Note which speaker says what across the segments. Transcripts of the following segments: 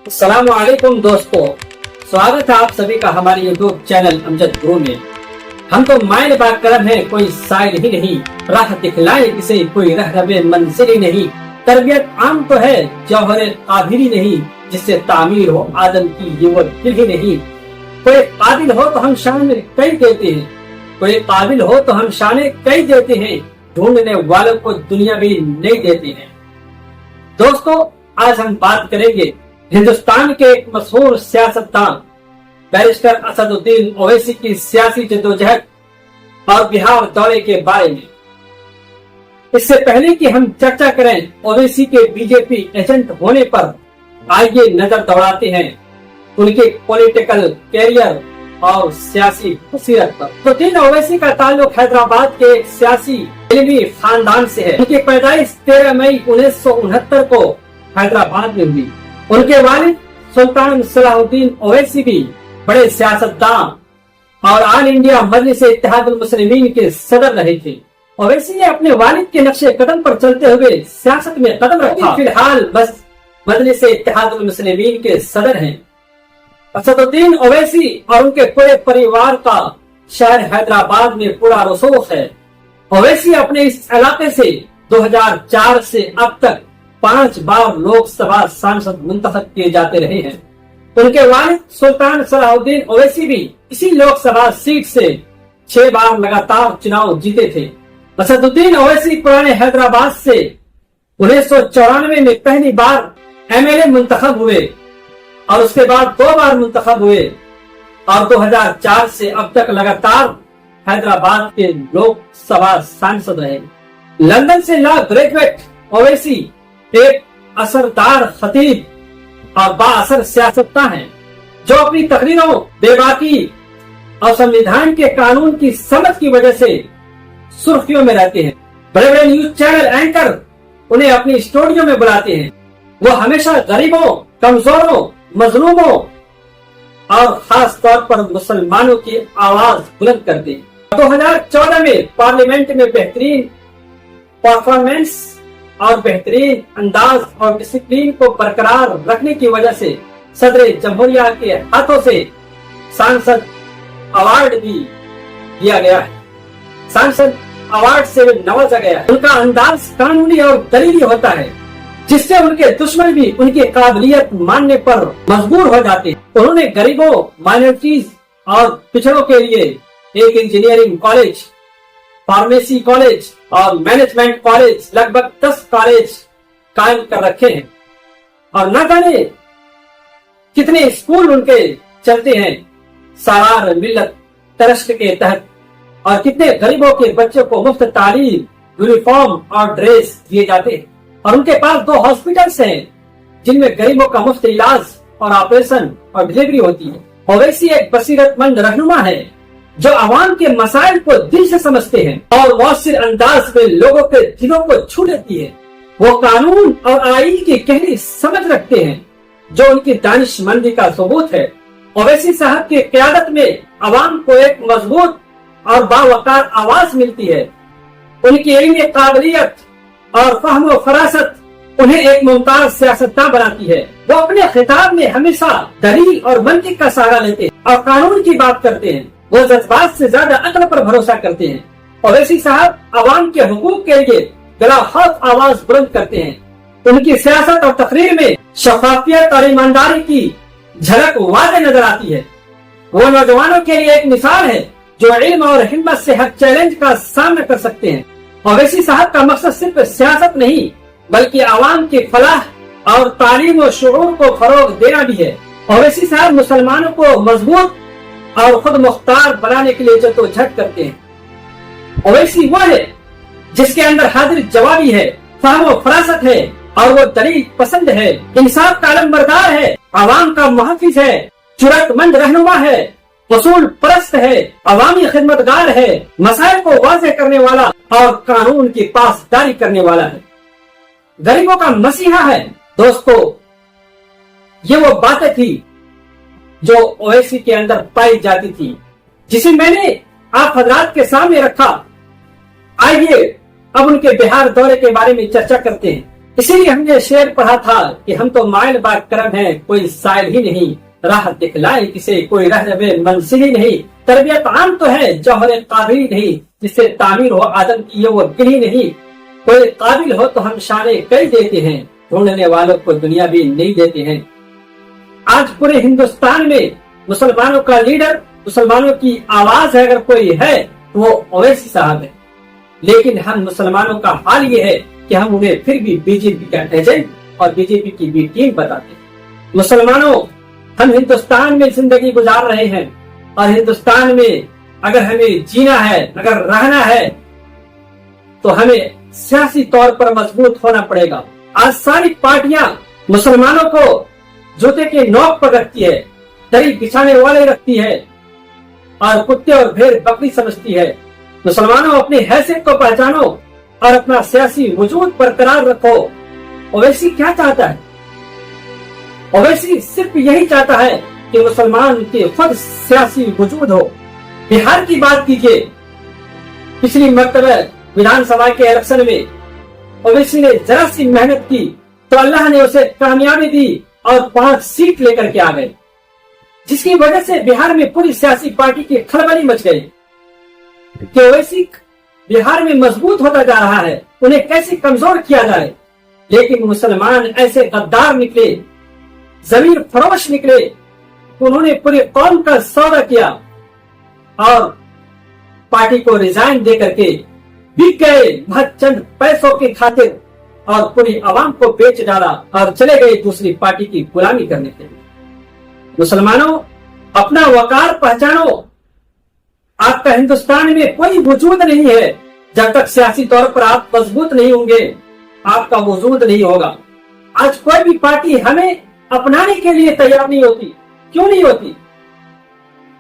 Speaker 1: अस्सलाम वालेकुम दोस्तों, स्वागत है आप सभी का हमारे यूट्यूब चैनल अमजद गुरु में। हम तो माइल बा करम है, कोई साइल ही नहीं, राह दिखलाए किसे कोई रहरबे मंजिल ही नहीं। तरबियत आम तो है जौहर काबिल नहीं, जिससे तामीर हो आदम की ये वो दिल ही नहीं। कोई काबिल हो तो हम शान कई देते हैं, कोई काबिल हो तो हम शान कई देते हैं, ढूंढने वालों को दुनिया भी नहीं देते हैं। दोस्तों, आज हम बात करेंगे हिंदुस्तान के एक मशहूर सियासतदान बैरिस्टर असदुद्दीन ओवैसी की सियासी जद्दोजहद और बिहार दौरे के बारे में। इससे पहले कि हम चर्चा करें ओवैसी के बीजेपी एजेंट होने पर, आइए नजर दौड़ाते हैं उनके पॉलिटिकल कैरियर और सियासी बसीरत पर। असदुद्दीन ओवैसी का ताल्लुक हैदराबाद के एक सियासी इल्मी खानदान से है। उनकी पैदाइश 13 मई 1969 को हैदराबाद में हुई। उनके वालिद सुल्तान सलाहुद्दीन ओवैसी भी बड़े सियासतदान और ऑल इंडिया मजलिस इत्तेहादुल मुस्लिमीन के सदर रहे थे। ओवैसी ने अपने वालिद के नक्शे कदम पर चलते हुए सियासत में कदम रखा। फिलहाल मजलिस इत्तेहादुल मुस्लिमीन के सदर हैं। असदुद्दीन ओवैसी और उनके पूरे परिवार का शहर हैदराबाद में पूरा रसूख है। ओवैसी अपने इस इलाके से 2004 से अब तक 5 बार लोकसभा सांसद मुंतखब किए जाते रहे हैं। उनके वालिद सुल्तान सलाहुद्दीन ओवैसी भी इसी लोकसभा सीट से 6 बार लगातार चुनाव जीते थे। असदुद्दीन ओवैसी पुराने हैदराबाद से 1994 में पहली बार एमएलए मुंतखब हुए और उसके बाद 2 बार मुंतखब हुए और 2004 से अब तक लगातार हैदराबाद के लोकसभा सांसद रहे। लंदन से लॉ ग्रेजुएट ओवैसी एक असरदार खतीब और बाअसर सियासतदान हैं, जो अपनी तकरीरों, बेबाकी और संविधान के कानून की समझ की वजह से सुर्खियों में रहते हैं। बड़े बड़े न्यूज चैनल एंकर उन्हें अपनी स्टूडियो में बुलाते हैं। वो हमेशा गरीबों, कमजोरों, मजलूमों और खास तौर पर मुसलमानों की आवाज बुलंद करते हैं। 2014 में पार्लियामेंट में बेहतरीन परफॉर्मेंस और बेहतरीन अंदाज और डिसिप्लिन को बरकरार रखने की वजह से सदर जमहूरिया के हाथों से सांसद अवार्ड भी दिया गया है। सांसद अवार्ड से नवाजा गया है। उनका अंदाज कानूनी और दलीली होता है, जिससे उनके दुश्मन भी उनकी काबिलियत मानने पर मजबूर हो जाते हैं। उन्होंने गरीबों, माइनॉरिटीज और पिछड़ों के लिए एक इंजीनियरिंग कॉलेज, फार्मेसी कॉलेज और मैनेजमेंट कॉलेज, लगभग 10 कॉलेज कायम कर रखे हैं और न जाने कितने स्कूल उनके चलते हैं सारार मिल्लत ट्रस्ट के तहत, और कितने गरीबों के बच्चों को मुफ्त तालीम, यूनिफॉर्म और ड्रेस दिए जाते हैं। और उनके पास 2 हॉस्पिटल्स हैं जिनमें गरीबों का मुफ्त इलाज और ऑपरेशन और डिलीवरी होती है। ओवैसी एक बसीरतमंद रहनुमा है, जो आवाम के मसाइल को दिल से समझते हैं और मौसर अंदाज में लोगों के दिलों को छू लेती है। वो कानून और आईन की गहरी समझ रखते हैं, जो उनकी दानिशमंदी का सबूत है। ओवैसी साहब की क़यादत में आवाम को एक मजबूत और बावकार आवाज मिलती है। उनकी इल्मी काबिलियत और फहम व फरासत उन्हें एक मुमताज सियासतदान बनाती है। वो अपने खिताब में हमेशा दलील और मंतिक का सहारा लेते हैं और कानून की बात करते हैं। वो जज्बात से ज्यादा अक्ल पर भरोसा करते हैं। ओवैसी साहब आवाम के हुकूक के लिए गला खौफ आवाज बुलंद करते हैं। उनकी सियासत और तकरीर में शफाफियत और ईमानदारी की झलक वाज़ेह नजर आती है। वो नौजवानों के लिए एक मिसाल है, जो इल्म और हिम्मत से हर चैलेंज का सामना कर सकते हैं। ओवैसी साहब का मकसद सिर्फ सियासत नहीं, बल्कि आवाम की फलाह और तालीम और शुऊर को फरोग देना भी है। ओवैसी साहब मुसलमानों को मजबूत और खुद मुख्तार बनाने के लिए जद्दोजहद करते हैं। ओवैसी वो है जिसके अंदर हाजिर जवाबी है, फहम व फरासत है और वो दलील पसंद है, इंसाफ का अलमबरदार है, आवाम का मुहफ़िज़ है, जुर्अतमंद रहनुमा है, उसूल परस्त है, अवामी खिदमतगार है, मसाइल को वाज़ेह करने वाला और कानून की पासदारी करने वाला है, गरीबों का मसीहा है। दोस्तों, ये वो बातें थी जो ओवैसी के अंदर पाई जाती थी, जिसे मैंने आप हजरात के सामने रखा। आइए अब उनके बिहार दौरे के बारे में चर्चा करते हैं। इसीलिए हमने शेर पढ़ा था कि हम तो माइल बा करम है, कोई साइल ही नहीं, राह दिखलाए किसे कोई रहरबे मंजिल ही नहीं। तरबियत आम तो है जौहर काबिल नहीं, जिससे तामीर हो आदम की ये वो गिरी नहीं। कोई काबिल हो तो हम शाने कई देते हैं, ढूंढने वालों को दुनिया भी नहीं देते हैं। आज पूरे हिंदुस्तान में मुसलमानों का लीडर, मुसलमानों की आवाज है अगर कोई है तो वो ओवैसी साहब है। लेकिन हम मुसलमानों का हाल ये है कि हम उन्हें फिर भी बीजेपी का एजेंट और बीजेपी की बी टीम बताते हैं। मुसलमानों, हम हिंदुस्तान में जिंदगी गुजार रहे हैं और हिंदुस्तान में अगर हमें जीना है, अगर रहना है, तो हमें सियासी तौर पर मजबूत होना पड़ेगा। आज सारी पार्टियां मुसलमानों को जूते के नोक पर रखती है, दरी बिछाने वाले रखती है और कुत्ते और भेड़ बकरी समझती है। मुसलमानों, अपनी हैसियत को पहचानो और अपना सियासी वजूद बरकरार रखो। ओवैसी क्या चाहता है? ओवैसी सिर्फ यही चाहता है कि मुसलमान के खुद सियासी वजूद हो। बिहार की बात कीजिए, पिछली मरतबा विधानसभा के इलेक्शन में ओवैसी ने जरा सी मेहनत की तो अल्लाह ने उसे कामयाबी दी और 5 सीट लेकर के आ गए, जिसकी वजह से बिहार में पूरी सियासी पार्टी की खलबली मच गई कि ओवैसी बिहार में मजबूत होता जा रहा है, उन्हें कैसे कमजोर किया जाए। लेकिन मुसलमान ऐसे गद्दार निकले, जमीर फरोश निकले, उन्होंने पूरी कौम का सौदा किया और पार्टी को रिजाइन दे करके बिक गए बहुत चंद पैसों की खातिर और पूरी आवाम को बेच डाला और चले गए दूसरी पार्टी की गुलामी करने के लिए। मुसलमानों, अपना वकार पहचानो। आपका हिंदुस्तान में कोई वजूद नहीं है जब तक सियासी तौर पर आप मजबूत नहीं होंगे, आपका वजूद नहीं होगा। आज कोई भी पार्टी हमें अपनाने के लिए तैयार नहीं होती। क्यों नहीं होती?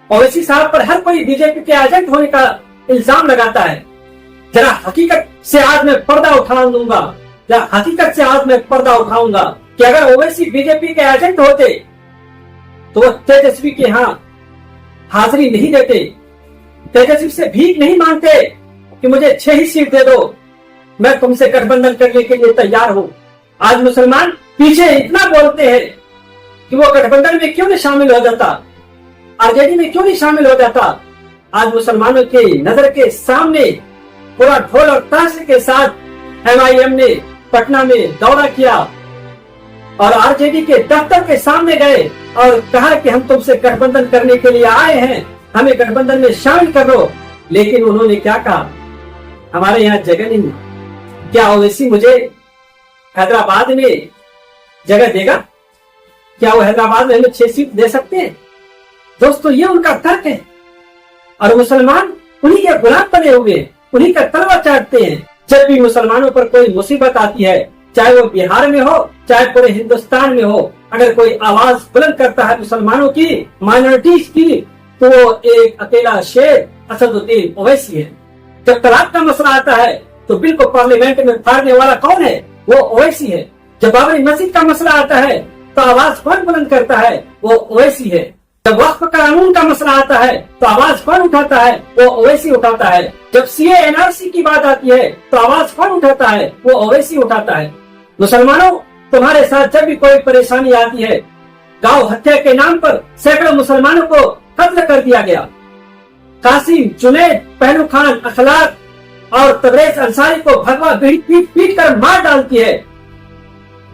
Speaker 1: ओवैसी साहब पर हर कोई बीजेपी के एजेंट होने का इल्जाम लगाता है। जरा हकीकत से आज मैं पर्दा उठा दूंगा, जरा हकीकत से आज मैं पर्दा उठाऊंगा कि अगर ओवैसी बीजेपी के एजेंट होते तो वो तेजस्वी के यहाँ हाजिरी नहीं देते, तेजस्वी से भीख नहीं मांगते कि मुझे 6 ही सीट दे दो, मैं तुमसे गठबंधन करने के लिए तैयार हूं। आज मुसलमान पीछे इतना बोलते हैं कि वो गठबंधन में क्यों नहीं शामिल हो जाता, आरजेडी में क्यों नहीं शामिल हो जाता। आज मुसलमानों के नजर के सामने पूरा ढोल और ताशे के साथ एमआईएम ने पटना में दौरा किया और आरजेडी के दफ्तर के सामने गए और कहा कि हम तुमसे गठबंधन करने के लिए आए हैं, हमें गठबंधन में शामिल कर लो। लेकिन उन्होंने क्या कहा? हमारे यहाँ जगह नहीं। क्या ओवैसी मुझे हैदराबाद में जगह देगा? क्या वो हैदराबाद में हमें 6 सीट दे सकते हैं? दोस्तों, ये उनका तर्क है और मुसलमान उन्हीं के गुलाम बने हुए, उन्हीं का तलवा चाटते हैं। जब भी मुसलमानों पर कोई मुसीबत आती है, चाहे वो बिहार में हो चाहे पूरे हिंदुस्तान में हो, अगर कोई आवाज बुलंद करता है मुसलमानों की, माइनॉरिटीज की, तो वो एक अकेला शेर असदुद्दीन ओवैसी है। जब तलाक का मसला आता है तो बिल को पार्लियामेंट में फाड़ने वाला कौन है? वो ओवैसी है। जब बाबरी मस्जिद का मसला आता है तो आवाज कौन बुलंद करता है? वो ओवैसी है। जब वक्फ कानून का मसला आता है तो आवाज कौन उठाता है? वो ओवैसी उठाता है। जब सीए एनआरसी की बात आती है तो आवाज कौन उठाता है? वो ओवैसी उठाता है। मुसलमानों, तुम्हारे साथ जब भी कोई परेशानी आती है, गांव हत्या के नाम पर सैकड़ों मुसलमानों को कत्ल कर दिया गया। कासिम, जुनैद, पहलू खान, अखलाक और तबरेज अंसारी को भगवा पीट कर मार डालती है,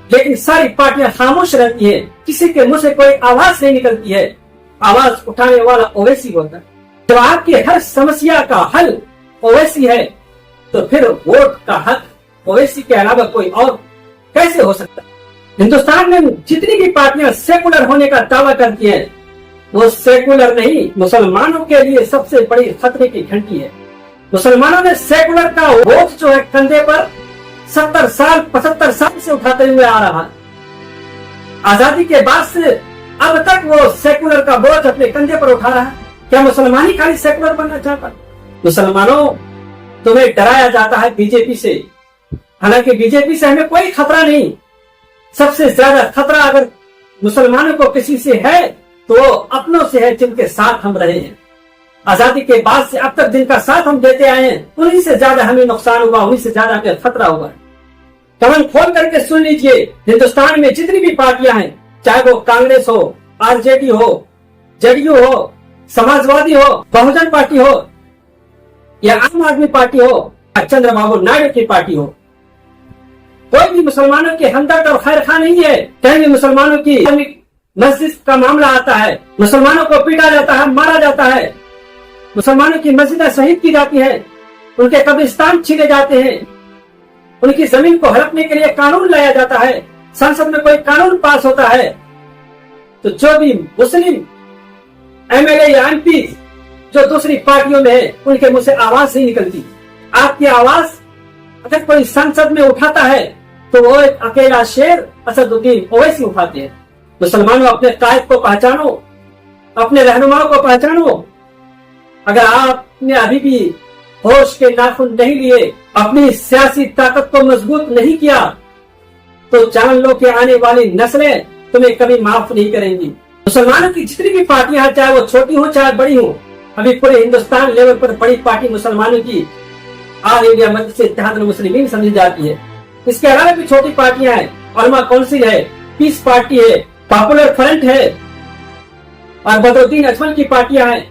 Speaker 1: लेकिन सारी पार्टियां खामोश रहती है, किसी के मुंह से कोई आवाज नहीं निकलती है। आवाज उठाने वाला ओवैसी होता है। जब आपकी हर समस्या का हल ओवैसी है तो फिर वोट का हक ओवैसी के अलावा कोई और कैसे हो सकता है? हिंदुस्तान में जितनी भी पार्टियां सेकुलर होने का दावा करती हैं, वो सेकुलर नहीं, मुसलमानों के लिए सबसे बड़ी खतरे की घंटी है। मुसलमानों ने सेकुलर का बोझ जो है कंधे पर 70 साल 75 साल से उठाते हुए आ रहा है। आजादी के बाद से अब तक वो सेकुलर का बोझ अपने कंधे पर उठा रहा है। क्या मुसलमान ही खाली सेकुलर बनना चाहता? मुसलमानों, तुम्हें डराया जाता है बीजेपी से, हालांकि बीजेपी से हमें कोई खतरा नहीं। सबसे ज्यादा खतरा अगर मुसलमानों को किसी से है तो वो अपनों से है, जिनके साथ हम रहे हैं। आजादी के बाद से अब तक जिनका साथ हम देते आए हैं, उन्हीं से ज्यादा हमें नुकसान हुआ, उन्हीं से ज्यादा हमें खतरा हुआ। कमन खोल करके सुन लीजिए, हिंदुस्तान में जितनी भी पार्टियां हैं, चाहे वो कांग्रेस हो, आरजेडी हो, जेडीयू हो, समाजवादी हो, बहुजन पार्टी हो, या आम आदमी पार्टी हो, या चंद्रबाबू नायडू की पार्टी हो, कोई भी मुसलमानों के हमदर्द और खैर खा नहीं है। कहीं भी मुसलमानों की मस्जिद का मामला आता है, मुसलमानों को पीटा जाता है, मारा जाता है, मुसलमानों की मस्जिदें शहीद की जाती है, उनके कब्रिस्तान छीने जाते हैं, उनकी जमीन को हड़पने के लिए कानून लाया जाता है, संसद में कोई कानून पास होता है, तो जो भी मुस्लिम एमएलए या एमपी जो दूसरी पार्टियों में है, उनके मुंह से आवाज नहीं निकलती। आपकी आवाज अगर कोई संसद में उठाता है तो वो एक अकेला शेर असदुद्दीन ओवैसी उठाते हैं। मुसलमानों, अपने कायद को पहचानो, अपने रहनुमाओं को पहचानो। अगर आपने अभी भी होश के नाखून नहीं लिए, अपनी सियासी ताकत को मजबूत नहीं किया, तो जान लो कि आने वाली नस्लें तुम्हें कभी माफ नहीं करेंगी। मुसलमानों की जितनी भी पार्टियां हैं, चाहे वो छोटी हो चाहे बड़ी हो, अभी पूरे हिंदुस्तान लेवल पर बड़ी पार्टी मुसलमानों की ऑल इंडिया मजलिस इत्तेहाद मुस्लिमीन समझी जाती है। इसके अलावा भी छोटी पार्टियां हैं, उलमा काउंसिल है, पीस पार्टी है, पॉपुलर फ्रंट है और बदरुद्दीन अजमल की पार्टियां हैं।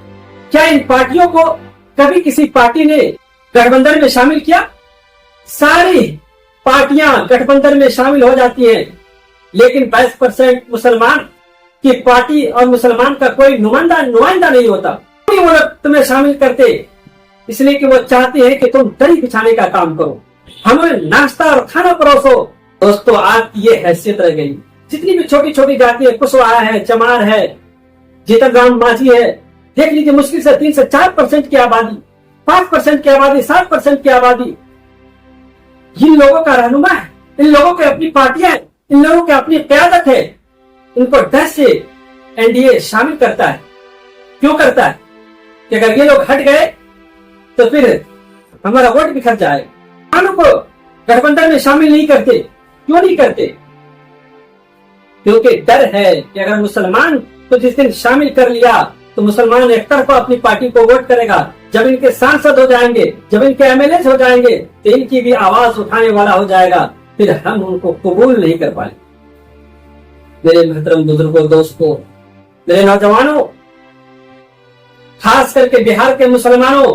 Speaker 1: क्या इन पार्टियों को कभी किसी पार्टी ने गठबंधन में शामिल किया? सारी पार्टियां गठबंधन में शामिल हो जाती हैं, लेकिन 22% मुसलमान की पार्टी और मुसलमान का कोई नुमाइंदा नहीं होता। वो लोग तुम्हें शामिल करते इसलिए कि वो चाहते हैं कि तुम दरी बिछाने का काम करो, हमें नाश्ता और खाना परोसो। दोस्तों, आपकी ये हैसियत रह गई। जितनी भी छोटी छोटी जाति है, कुशवाहा है, चमार है, जीतन राम मांझी है, देख लीजिए मुश्किल से 3 से 4% की आबादी, 5% की आबादी, 7% की आबादी इन लोगों का रहनुमा है, इन लोगों की अपनी पार्टियां है, इन लोगों की अपनी क्यादत है। इनको 10 से एनडीए शामिल करता है। क्यों करता है? कि अगर ये लोग हट गए तो फिर हमारा वोट बिखर जाएगा। मुसलमानों को गठबंधन में शामिल नहीं करते। क्यों नहीं करते? क्योंकि डर है कि अगर मुसलमान को जिस दिन शामिल कर लिया तो मुसलमान एक तरफा अपनी पार्टी को वोट करेगा। जब इनके सांसद हो जाएंगे, जब इनके एमएलए हो जाएंगे, तो इनकी भी आवाज उठाने वाला हो जाएगा, फिर हम उनको कबूल नहीं कर पाएंगे। मेरे मोहतरम बुजुर्गों, दोस्तों, मेरे नौजवानों, खास करके बिहार के मुसलमानों,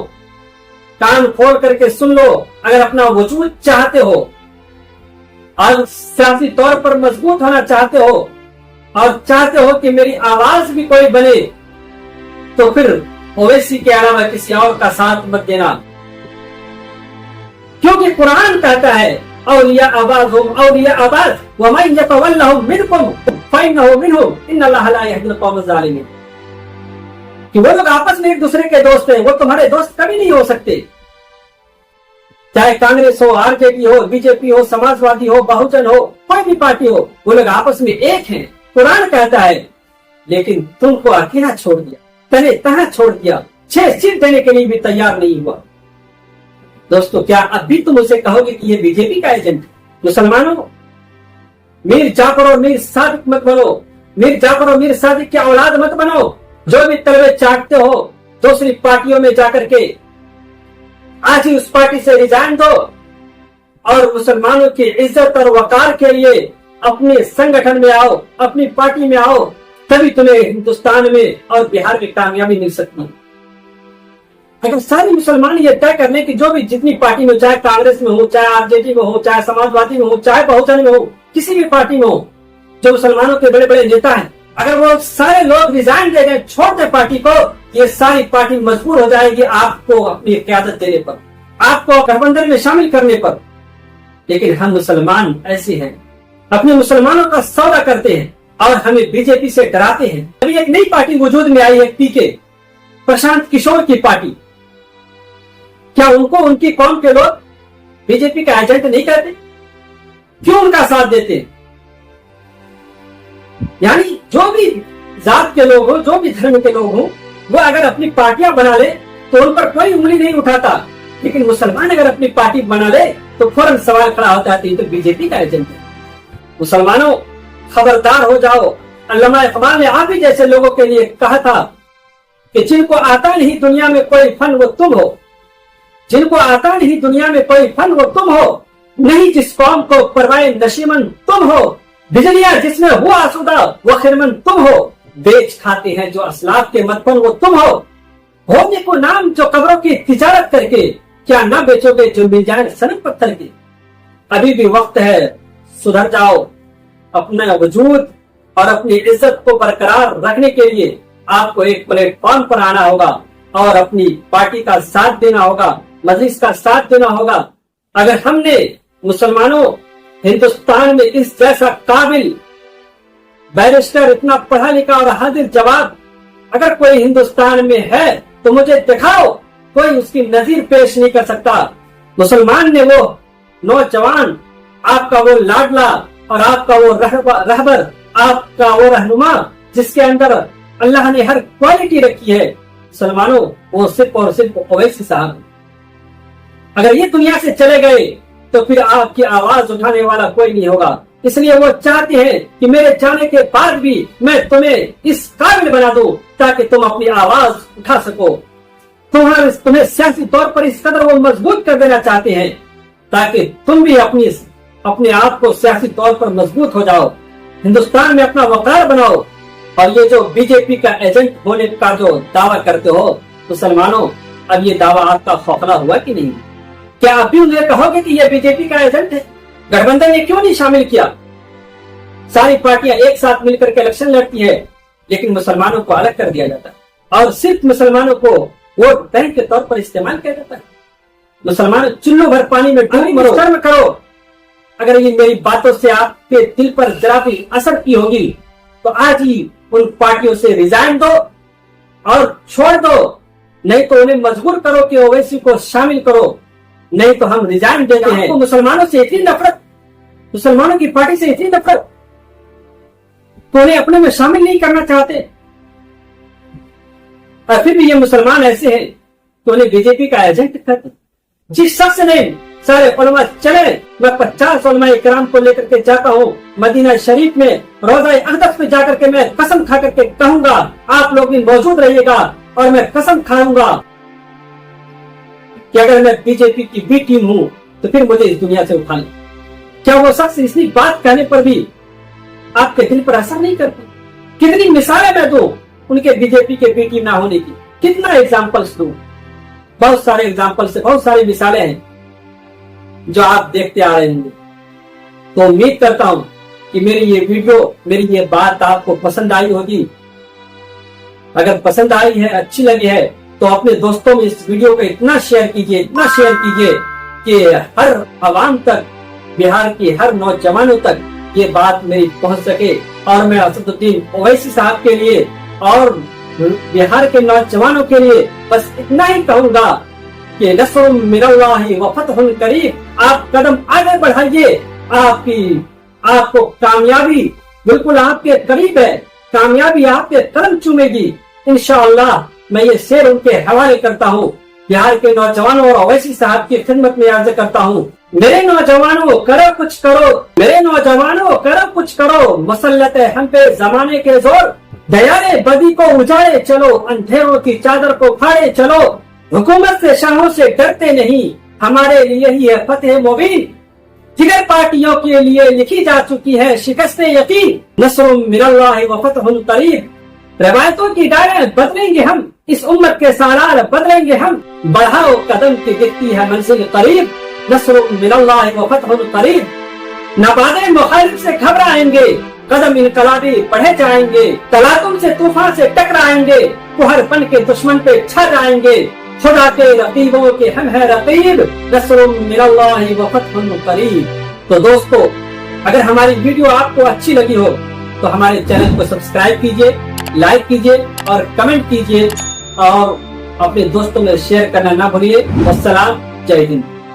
Speaker 1: कान खोल करके सुन लो। अगर अपना वजूद चाहते हो और सियासी तौर पर मजबूत होना चाहते हो और चाहते हो कि मेरी आवाज भी कोई बने, तो फिर ओवैसी के अलावा किसी और का साथ मत देना। क्योंकि कुरान कहता है औलिया आबादहुम औलिया आबाद व मन यतवल्लहुम मिनकुम फइन्नहु मिनहुम इन्नल्लाह ला यहदिल कौम ज़ालिमीन। कि वो लोग आपस में एक दूसरे के दोस्त हैं, वो तुम्हारे दोस्त कभी नहीं हो सकते। चाहे कांग्रेस हो, आरजेडी हो, बीजेपी हो, समाजवादी हो, बहुजन हो, कोई भी पार्टी हो, वो लोग आपस में एक हैं, कुरान कहता है। लेकिन तुमको अकेला छोड़ दिया, तने तहाँ छोड़ दिया, 6 सीट देने के लिए भी तैयार नहीं हुआ। दोस्तों, क्या अब भी तुम उसे कहोगे कि ये बीजेपी का एजेंट? मुसलमानों, मीर जाफर और मीर सादिक मत बनो, मीर जाफर और मीर सादिक की औलाद मत बनो। जो भी तलवे चाटते हो दूसरी पार्टियों में जाकर के, आज ही उस पार्टी से रिजाइन दो और मुसलमानों की इज्जत और वकार के लिए अपने संगठन में आओ, अपनी पार्टी में आओ, तभी तुम्हें हिंदुस्तान में और बिहार में कामयाबी मिल सकती है। अगर सारे मुसलमान ये तय कर ले कि जो भी जितनी पार्टी में, चाहे कांग्रेस में हो, चाहे आरजेडी में हो, चाहे समाजवादी में हो, चाहे बहुजन में हो, किसी भी पार्टी में हो, जो मुसलमानों के बड़े बड़े नेता हैं, अगर वो सारे लोग रिजाइन दे दें, छोड़ दे पार्टी को, ये सारी पार्टी मजबूर हो जाएगी आपको अपनी क़यादत देने पर, आपको गठबंधन में शामिल करने पर। लेकिन हम मुसलमान ऐसे हैं, अपने मुसलमानों का सौदा करते हैं और हमें बीजेपी से डराते हैं। अभी एक नई पार्टी वजूद में आई है, पीके, प्रशांत किशोर की पार्टी। क्या उनको उनकी कौम के लोग बीजेपी का एजेंट नहीं कहते? क्यों उनका साथ देते? यानी जो भी जात के लोग हो, जो भी धर्म के लोग हो, वो अगर अपनी पार्टियां बना ले तो उन पर कोई उंगली नहीं उठाता। लेकिन मुसलमान अगर अपनी पार्टी बना ले तो फौरन सवाल खड़ा होता है, तो बीजेपी का एजेंट है। मुसलमानों, खबरदार हो जाओ। अल्लामा इकबाल ने आप ही जैसे लोगों के लिए कहा था कि जिनको आता नहीं दुनिया में कोई फन वो तुम हो, जिनको आता नहीं दुनिया में कोई फन वो तुम हो, नहीं जिस कौम को परवाए नशीमन तुम हो, बिजलियां जिसमें हुआ आसूदा वो खिरमन तुम हो, बेच खाते हैं जो असलाफ के मतपन वो तुम होने को नाम जो कब्रों की तिजारत करके, क्या ना बेचोगे जो मिल जाए सनम पत्थर की। अभी भी वक्त है, सुधर जाओ। अपना वजूद और अपनी इज्जत को बरकरार रखने के लिए आपको एक प्लेटफॉर्म पर आना होगा और अपनी पार्टी का साथ देना होगा, मजलिस का साथ देना होगा। अगर हमने मुसलमानों हिंदुस्तान में इस जैसा काबिल बैरिस्टर, इतना पढ़ा लिखा और हाजिर जवाब अगर कोई हिंदुस्तान में है तो मुझे दिखाओ, कोई उसकी नजीर पेश नहीं कर सकता। मुसलमान ने वो नौजवान, आपका वो लाडला और आपका वो रहबर, आपका वो रहनुमा जिसके अंदर अल्लाह ने हर क्वालिटी रखी है, मुसलमानों वो सिर्फ और सिर्फ ओवैसी साहब। अगर ये दुनिया से चले गए तो फिर आपकी आवाज उठाने वाला कोई नहीं होगा। इसलिए वो चाहते हैं कि मेरे जाने के बाद भी मैं तुम्हें इस काबिल बना दूं ताकि तुम अपनी आवाज उठा सको। तुम्हें सियासी तौर पर इस कदर वो मजबूत कर देना चाहते हैं ताकि तुम भी अपने आप को सियासी तौर पर मजबूत हो जाओ, हिंदुस्तान में अपना वकार बनाओ। और ये जो बीजेपी का एजेंट होने का जो दावा करते हो मुसलमानों, अब ये दावा आपका खौफला हुआ कि नहीं? क्या आप भी उन्हें कहोगे कि ये बीजेपी का एजेंट है? गठबंधन ने क्यों नहीं शामिल किया? सारी पार्टियां एक साथ मिलकर के इलेक्शन लड़ती है, लेकिन मुसलमानों को अलग कर दिया जाता है और सिर्फ मुसलमानों को वोट बैंक के तौर पर इस्तेमाल किया जाता है। मुसलमान चुल्लू भर पानी में डूब मरो, कर्म करो। अगर ये मेरी बातों से आपके दिल पर जरा भी असर की होगी तो आज ही उन पार्टियों से रिजाइन दो और छोड़ दो, नहीं तो उन्हें मजबूर करो कि ओवैसी को शामिल करो, नहीं तो हम रिजाइन देते हैं। तो मुसलमानों से इतनी नफरत, मुसलमानों की पार्टी से इतनी नफरत, तो उन्हें अपने में शामिल नहीं करना चाहते। और फिर भी ये मुसलमान ऐसे हैं तो उन्हें बीजेपी का एजेंट कहते। जिस शख्स ने सारे उलमा चले, मैं 50 उलमा इकराम को लेकर के जाता हूँ मदीना शरीफ में, रोजा अक़दस में जाकर के मैं कसम खा करके कहूंगा आप लोग भी मौजूद रहिएगा और मैं कसम खाऊंगा कि अगर मैं बीजेपी की बी टीम हूँ तो फिर मुझे इस दुनिया से उठा ले। क्या वो शख्स इतनी बात कहने पर भी आपके दिल पर असर नहीं करती? कितनी मिसालें मैं दूं उनके बीजेपी के बी टीम ना होने की, कितना एग्जाम्पल्स दूं? बहुत सारे एग्जाम्पल्स से बहुत सारी मिसालें हैं जो आप देखते आ रहे होंगे। तो उम्मीद करता हूं कि मेरी ये वीडियो, मेरी ये बात आपको पसंद आई होगी। अगर पसंद आई है, अच्छी लगी है तो अपने दोस्तों में इस वीडियो को इतना शेयर कीजिए, इतना शेयर कीजिए कि हर आवाम तक, बिहार के हर नौजवानों तक ये बात मेरी पहुंच सके। और मैं असदुद्दीन ओवैसी साहब के लिए और बिहार के नौजवानों के लिए बस इतना ही कहूंगा कि नस्रुम मिनल्लाहि व फतहुन करीब। आप कदम आगे बढ़ाइए, आपको कामयाबी बिल्कुल आपके करीब है, कामयाबी आपके कदम चूमेगी इंशाअल्लाह। मैं ये शेर उनके हवाले करता हूँ, बिहार के नौजवानों और ओवैसी साहब की खिदमत में अर्ज करता हूँ। मेरे नौजवानों करो कुछ करो, मेरे नौजवानों करो कुछ करो, मसल्लत है हम पे जमाने के जोर, दयाले बदी को उजाड़े चलो, अंधेरों की चादर को फाड़े चलो, हुकूमत से शाहों से डरते नहीं, हमारे लिए ही है फतेह मुबीन। जिगर पार्टियों के लिए लिखी जा चुकी है शिकस्त यकीन, नस्रुम मिनल्लाहि व फतहुन करीब। रवायतों की डायरें बदलेंगे हम, इस उम्मत के सालार बदलेंगे हम, बढ़ाओ कदम की दिखती है मंजिल करीब, नस्रुम मिनल्लाहि व फतहुन करीब। नबादे मुखालिफ से घबराएंगे, कदम इनकलाबी बढ़े जाएंगे, तलातुम से तूफान से टकराएंगे, कुहरपन के दुश्मन पे छा जाएंगे, खुदा के रकीबों के हम है रकीब, नस्रुम मिनल्लाहि व फतहुन करीब। तो दोस्तों, अगर हमारी वीडियो आपको अच्छी लगी हो तो हमारे चैनल को सब्सक्राइब कीजिए, लाइक कीजिए और कमेंट कीजिए और अपने दोस्तों में शेयर करना ना भूलिए। वस्सलाम, जय हिंद।